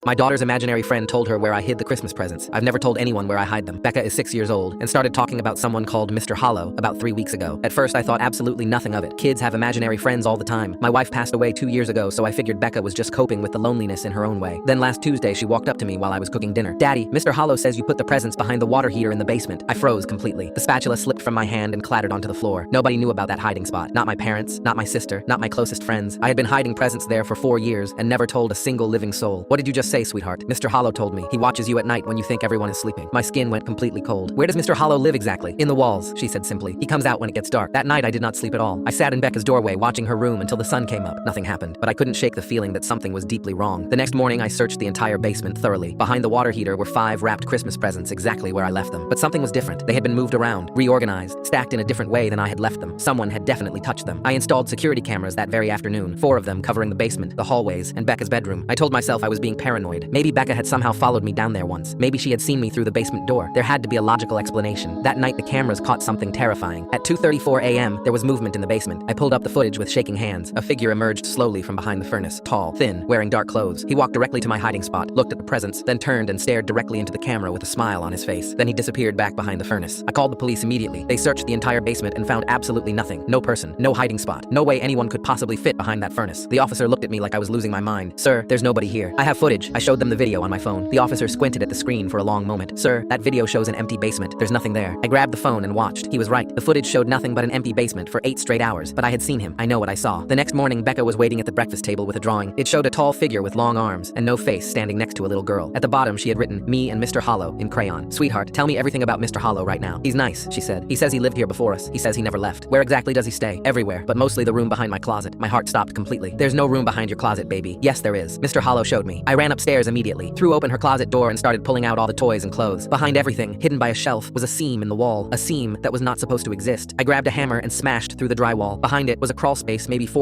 My daughter's imaginary friend told her where I hid the Christmas presents. I've never told anyone where I hide them. Becca is 6 years old and started talking about someone called Mr. Hollow about 3 weeks ago. At first, I thought absolutely nothing of it. Kids have imaginary friends all the time. My wife passed away 2 years ago, so I figured Becca was just coping with the loneliness in her own way. Then last Tuesday, she walked up to me while I was cooking dinner. "Daddy, Mr. Hollow says you put the presents behind the water heater in the basement." I froze completely. The spatula slipped from my hand and clattered onto the floor. Nobody knew about that hiding spot. Not my parents, not my sister, not my closest friends. I had been hiding presents there for 4 years and never told a single living soul. "What did you just say, sweetheart?" Mr. Hollow told me. "He watches you at night when you think everyone is sleeping." My skin went completely cold. "Where does Mr. Hollow live exactly?" "In the walls," she said simply. "He comes out when it gets dark." That night I did not sleep at all. I sat in Becca's doorway watching her room until the sun came up. Nothing happened, but I couldn't shake the feeling that something was deeply wrong. The next morning I searched the entire basement thoroughly. Behind the water heater were 5 wrapped Christmas presents exactly where I left them. But something was different. They had been moved around, reorganized, stacked in a different way than I had left them. Someone had definitely touched them. I installed security cameras that very afternoon, 4 of them covering the basement, the hallways, and Becca's bedroom. I told myself I was being paranoid. Maybe Becca had somehow followed me down there once. Maybe she had seen me through the basement door. There had to be a logical explanation. That night the cameras caught something terrifying. At 2:34 a.m. there was movement in the basement. I pulled up the footage with shaking hands. A figure emerged slowly from behind the furnace. Tall, thin, wearing dark clothes. He walked directly to my hiding spot, looked at the presents, then turned and stared directly into the camera with a smile on his face. Then he disappeared back behind the furnace. I called the police immediately. They searched the entire basement and found absolutely nothing. No person, no hiding spot. No way anyone could possibly fit behind that furnace. The officer looked at me like I was losing my mind. "Sir, there's nobody here." "I have footage." I showed them the video on my phone. The officer squinted at the screen for a long moment. "Sir, that video shows an empty basement. There's nothing there." I grabbed the phone and watched. He was right. The footage showed nothing but an empty basement for 8 straight hours, but I had seen him. I know what I saw. The next morning, Becca was waiting at the breakfast table with a drawing. It showed a tall figure with long arms and no face standing next to a little girl. At the bottom, she had written, "Me and Mr. Hollow," in crayon. "Sweetheart, tell me everything about Mr. Hollow right now." "He's nice," she said. "He says he lived here before us. He says he never left." "Where exactly does he stay?" "Everywhere, but mostly the room behind my closet." My heart stopped completely. "There's no room behind your closet, baby." "Yes, there is." Mr. Hollow showed me. I ran upstairs immediately, threw open her closet door and started pulling out all the toys and clothes. Behind everything, hidden by a shelf, was a seam in the wall, a seam that was not supposed to exist. I grabbed a hammer and smashed through the drywall. Behind it was a crawl space maybe 4